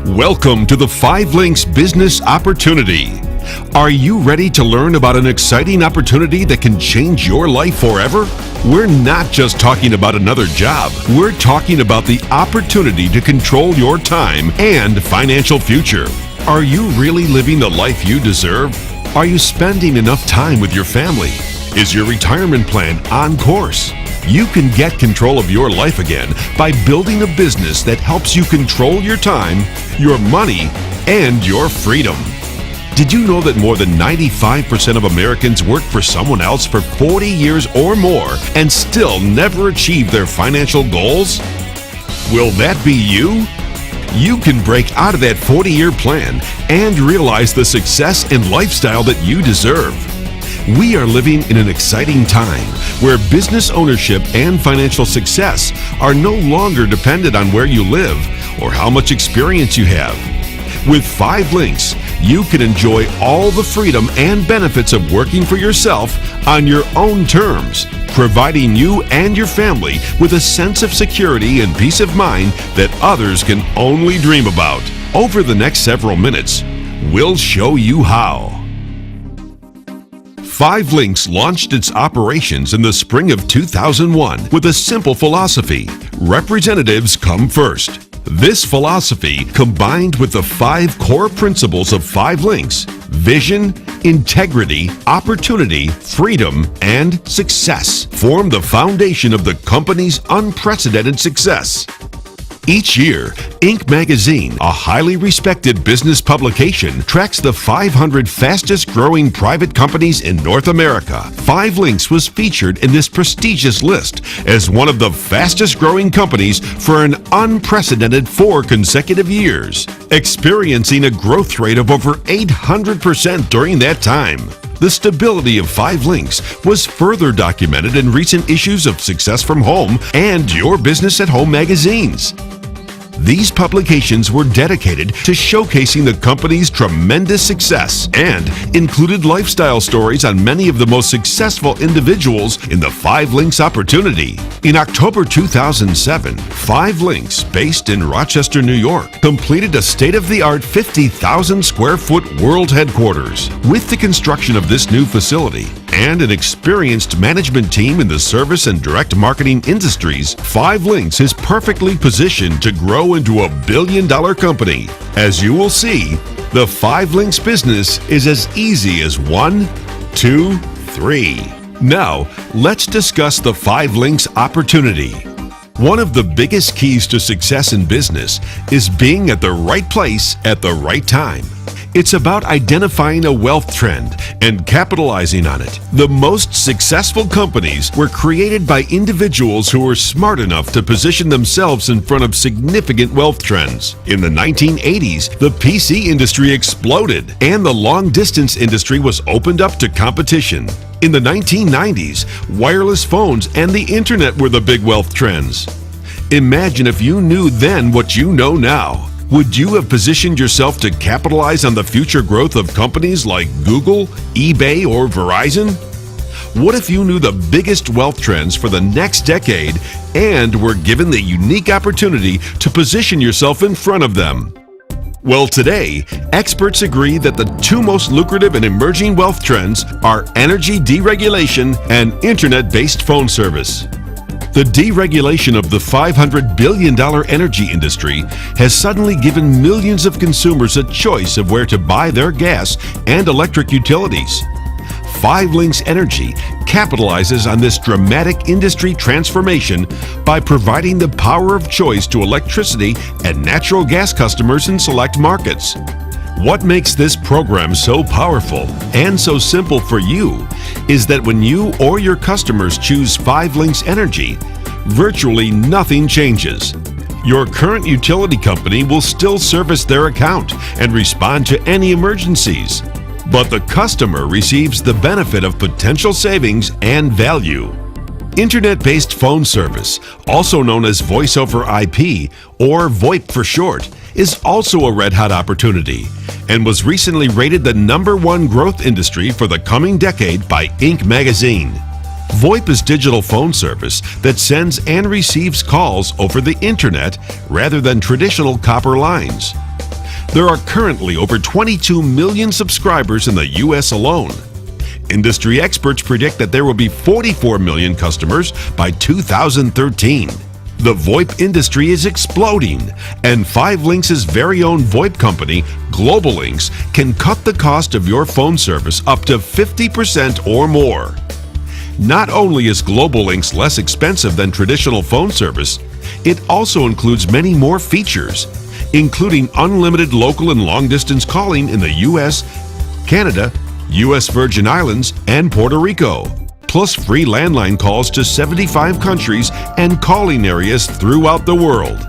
Welcome to the 5 Links Business Opportunity. Are you ready to learn about an exciting opportunity that can change your life forever? We're not just talking about another job. We're talking about the opportunity to control your time and financial future. Are you really living the life you deserve? Are you spending enough time with your family? Is your retirement plan on course? You can get control of your life again by building a business that helps you control your time, your money, and your freedom. Did you know that more than 95% of Americans work for someone else for 40 years or more and still never achieve their financial goals? Will that be you? You can break out of that 40-year plan and realize the success and lifestyle that you deserve. We are living in an exciting time where business ownership and financial success are no longer dependent on where you live or how much experience you have. With 5 Links, you can enjoy all the freedom and benefits of working for yourself on your own terms, providing you and your family with a sense of security and peace of mind that others can only dream about. Over the next several minutes, we'll show you how. 5 Links launched its operations in the spring of 2001 with a simple philosophy: representatives come first. This philosophy, combined with the 5 core principles of 5 Links: vision, integrity, opportunity, freedom, and success, form the foundation of the company's unprecedented success. Each year, Inc. magazine, a highly respected business publication, tracks the 500 fastest growing private companies in North America. 5 Links was featured in this prestigious list as one of the fastest growing companies for an unprecedented 4 consecutive years, experiencing a growth rate of over 800% during that time. The stability of 5 Links was further documented in recent issues of Success from Home and Your Business at Home magazines. These publications were dedicated to showcasing the company's tremendous success and included lifestyle stories on many of the most successful individuals in the 5 Links opportunity. In October 2007, 5 Links, based in Rochester, New York, completed a state-of-the-art 50,000 square foot world headquarters. With the construction of this new facility and an experienced management team in the service and direct marketing industries, 5 Links is perfectly positioned to grow into a billion-dollar company. As you will see, the 5 Links business is as easy as 1, 2, 3. Now, let's discuss the 5 Links opportunity. One of the biggest keys to success in business is being at the right place at the right time. It's about identifying a wealth trend and capitalizing on it. The most successful companies were created by individuals who were smart enough to position themselves in front of significant wealth trends. In the 1980s, the PC industry exploded and the long-distance industry was opened up to competition. In the 1990s, wireless phones and the internet were the big wealth trends. Imagine if you knew then what you know now. Would you have positioned yourself to capitalize on the future growth of companies like Google, eBay, or Verizon? What if you knew the biggest wealth trends for the next decade and were given the unique opportunity to position yourself in front of them? Well, today, experts agree that the 2 most lucrative and emerging wealth trends are energy deregulation and internet-based phone service. The deregulation of the $500 billion energy industry has suddenly given millions of consumers a choice of where to buy their gas and electric utilities. 5 Links Energy capitalizes on this dramatic industry transformation by providing the power of choice to electricity and natural gas customers in select markets. What makes this program so powerful and so simple for you is that when you or your customers choose 5 Links Energy, virtually nothing changes. Your current utility company will still service their account and respond to any emergencies, but the customer receives the benefit of potential savings and value. Internet-based phone service, also known as Voice over IP or VoIP for short, is also a red-hot opportunity and was recently rated the #1 growth industry for the coming decade by Inc. magazine. VoIP is digital phone service that sends and receives calls over the internet rather than traditional copper lines. There are currently over 22 million subscribers in the U.S. alone. Industry experts predict that there will be 44 million customers by 2013. The VoIP industry is exploding, and 5Links' very own VoIP company, GlobalLinks, can cut the cost of your phone service up to 50% or more. Not only is GlobalLinks less expensive than traditional phone service, it also includes many more features, including unlimited local and long-distance calling in the U.S., Canada, U.S. Virgin Islands, and Puerto Rico, plus free landline calls to 75 countries and calling areas throughout the world.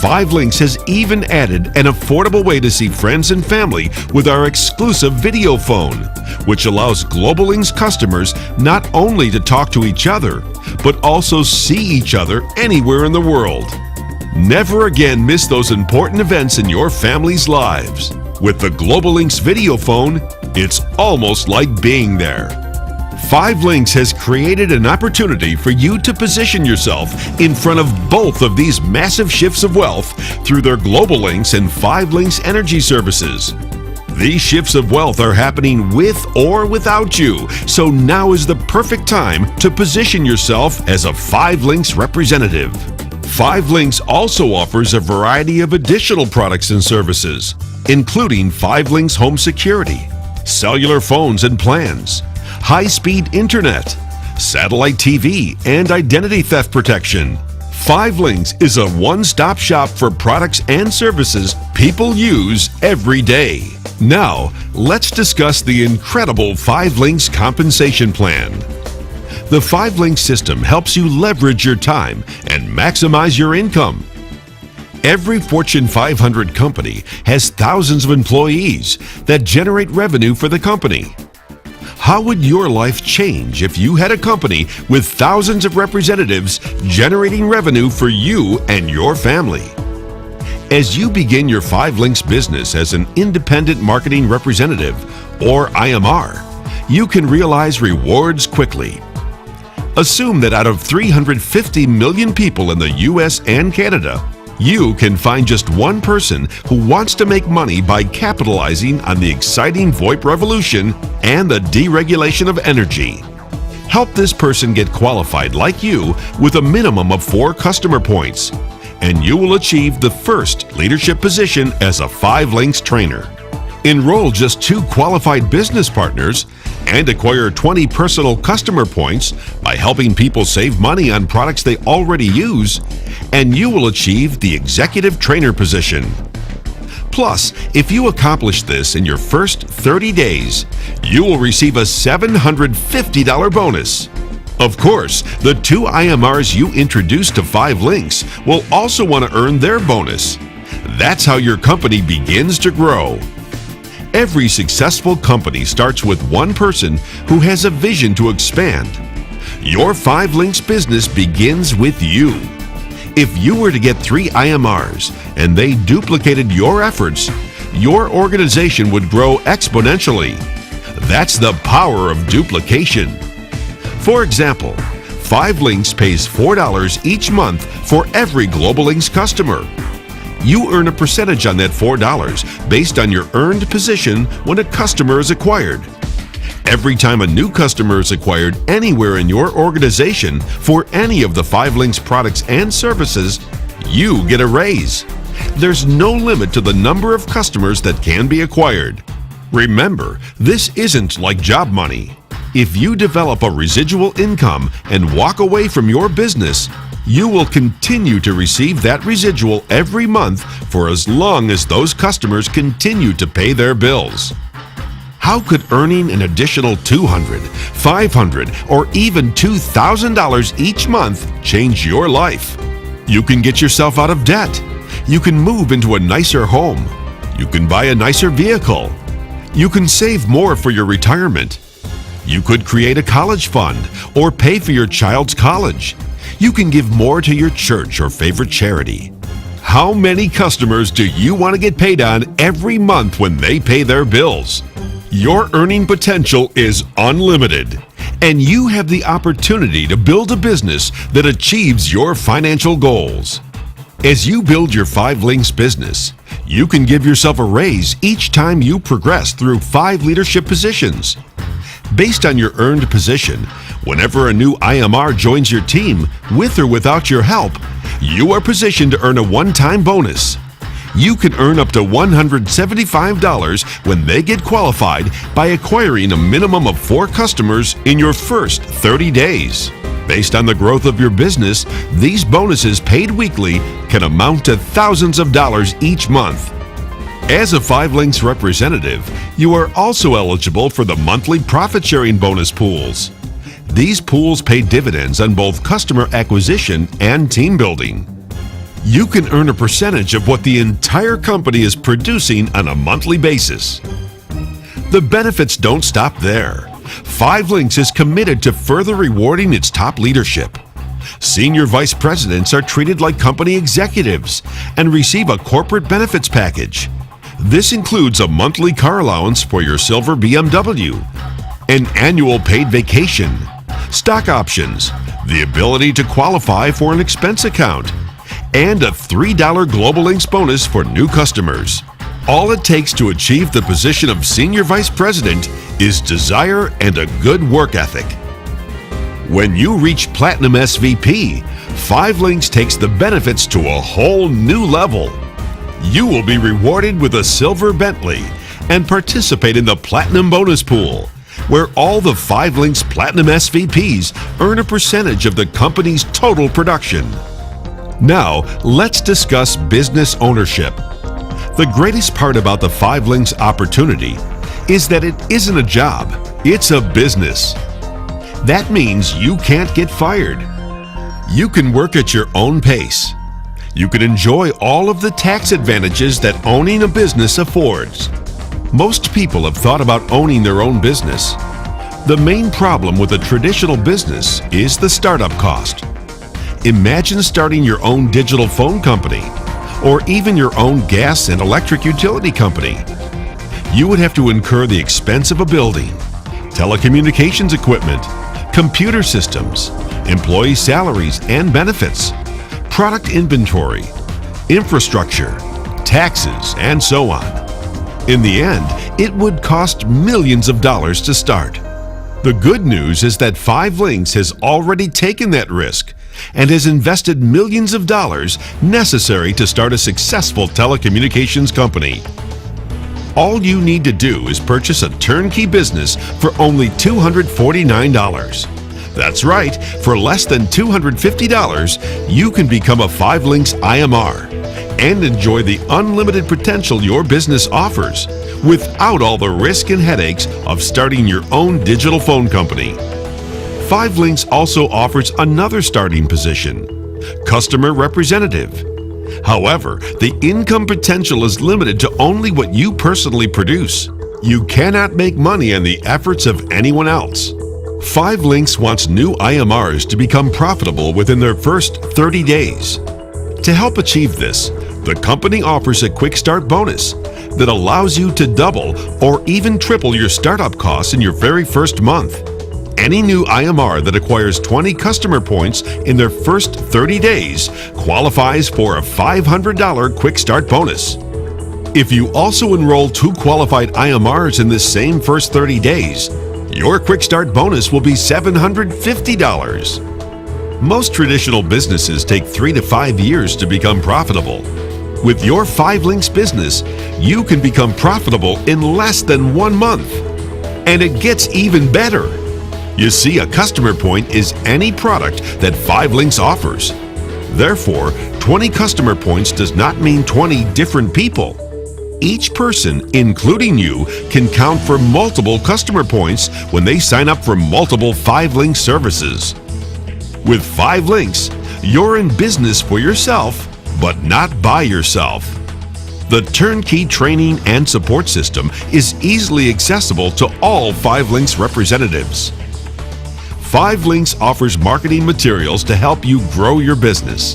5Links has even added an affordable way to see friends and family with our exclusive video phone, which allows GlobalLinks customers not only to talk to each other, but also see each other anywhere in the world. Never again miss those important events in your family's lives. With the GlobalLinks video phone, it's almost like being there. 5Links has created an opportunity for you to position yourself in front of both of these massive shifts of wealth through their GlobalLinks and 5Links energy services. These shifts of wealth are happening with or without you, so now is the perfect time to position yourself as a 5Links representative. 5Links also offers a variety of additional products and services, including 5Links Home Security, cellular phones and plans, high-speed internet, satellite TV, and identity theft protection. 5Links is a one-stop shop for products and services people use every day. Now, let's discuss the incredible 5Links compensation plan. The 5Links system helps you leverage your time and maximize your income. Every Fortune 500 company has thousands of employees that generate revenue for the company. How would your life change if you had a company with thousands of representatives generating revenue for you and your family? As you begin your 5Links business as an independent marketing representative, or IMR, you can realize rewards quickly. Assume that out of 350 million people in the US and Canada, you can find just one person who wants to make money by capitalizing on the exciting VoIP revolution and the deregulation of energy. Help this person get qualified like you with a minimum of 4 customer points, and you will achieve the first leadership position as a 5Links trainer. Enroll just 2 qualified business partners and acquire 20 personal customer points by helping people save money on products they already use, and you will achieve the executive trainer position. Plus, if you accomplish this in your first 30 days, you will receive a $750 bonus. Of course, the 2 IMRs you introduce to 5Links will also want to earn their bonus. That's how your company begins to grow. Every successful company starts with one person who has a vision to expand. Your 5Links business begins with you. If you were to get 3 IMRs and they duplicated your efforts, your organization would grow exponentially. That's the power of duplication. For example, 5Links pays $4 each month for every GlobalLinks customer. You earn a percentage on that $4 based on your earned position when a customer is acquired. Every time a new customer is acquired anywhere in your organization for any of the 5Links products and services, you get a raise. There's no limit to the number of customers that can be acquired. Remember, this isn't like job money. If you develop a residual income and walk away from your business, you will continue to receive that residual every month for as long as those customers continue to pay their bills. How could earning an additional $200, $500, or even $2,000 each month change your life? You can get yourself out of debt. You can move into a nicer home. You can buy a nicer vehicle. You can save more for your retirement. You could create a college fund or pay for your child's college. You can give more to your church or favorite charity. How many customers do you want to get paid on every month when they pay their bills? Your earning potential is unlimited, and you have the opportunity to build a business that achieves your financial goals. As you build your 5Links business, You can give yourself a raise each time you progress through 5 leadership positions. Based on your earned position, whenever a new IMR joins your team, with or without your help, you are positioned to earn a one-time bonus. You can earn up to $175 when they get qualified by acquiring a minimum of 4 customers in your first 30 days. Based on the growth of your business, these bonuses paid weekly can amount to thousands of dollars each month. As a 5 Links representative, you are also eligible for the monthly profit-sharing bonus pools. These pools pay dividends on both customer acquisition and team building. You can earn a percentage of what the entire company is producing on a monthly basis. The benefits don't stop there. 5 Links is committed to further rewarding its top leadership. Senior vice presidents are treated like company executives and receive a corporate benefits package. This includes a monthly car allowance for your silver BMW, an annual paid vacation, stock options, the ability to qualify for an expense account, and a $3 Global Links bonus for new customers. All it takes to achieve the position of Senior Vice President is desire and a good work ethic. When you reach Platinum SVP, 5 Links takes the benefits to a whole new level. You will be rewarded with a silver Bentley and participate in the Platinum Bonus Pool, where all the 5 Links Platinum SVPs earn a percentage of the company's total production. Now, let's discuss business ownership. The greatest part about the 5 Links opportunity is that it isn't a job, it's a business. That means you can't get fired. You can work at your own pace. You can enjoy all of the tax advantages that owning a business affords. Most people have thought about owning their own business. The main problem with a traditional business is the startup cost. Imagine starting your own digital phone company, or even your own gas and electric utility company. You would have to incur the expense of a building, telecommunications equipment, computer systems, employee salaries and benefits, product inventory, infrastructure, taxes, and so on. In the end, it would cost millions of dollars to start. The good news is that 5 Links has already taken that risk and has invested millions of dollars necessary to start a successful telecommunications company. All you need to do is purchase a turnkey business for only $249. That's right, for less than $250, you can become a 5 Links IMR and enjoy the unlimited potential your business offers without all the risk and headaches of starting your own digital phone company. 5 Links also offers another starting position, customer representative. However, the income potential is limited to only what you personally produce. You cannot make money on the efforts of anyone else. 5 Links wants new IMRs to become profitable within their first 30 days. To help achieve this, the company offers a quick start bonus that allows you to double or even triple your startup costs in your very first month. Any new IMR that acquires 20 customer points in their first 30 days qualifies for a $500 quick start bonus. If you also enroll 2 qualified IMRs in this same first 30 days, your quick start bonus will be $750. Most traditional businesses take 3 to 5 years to become profitable. With your 5 Links business, you can become profitable in less than 1 month. And it gets even better. You see, a customer point is any product that 5 Links offers. Therefore, 20 customer points does not mean 20 different people. Each person, including you, can count for multiple customer points when they sign up for multiple 5 Links services. With 5 Links, you're in business for yourself, but not by yourself. The turnkey training and support system is easily accessible to all 5 Links representatives. 5 Links offers marketing materials to help you grow your business.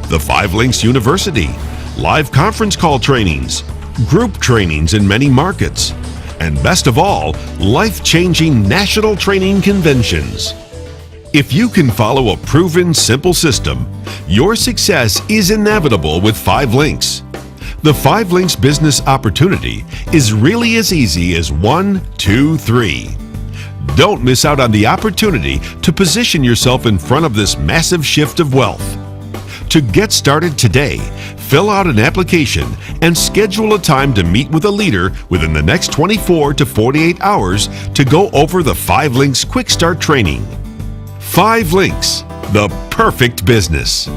The 5 Links University, live conference call trainings, group trainings in many markets, and best of all, life-changing national training conventions. If you can follow a proven, simple system, your success is inevitable with 5 Links. The 5 Links business opportunity is really as easy as 1, 2, 3. Don't miss out on the opportunity to position yourself in front of this massive shift of wealth. To get started today, fill out an application and schedule a time to meet with a leader within the next 24 to 48 hours to go over the 5 Links Quick Start training. 5 Links, the perfect business.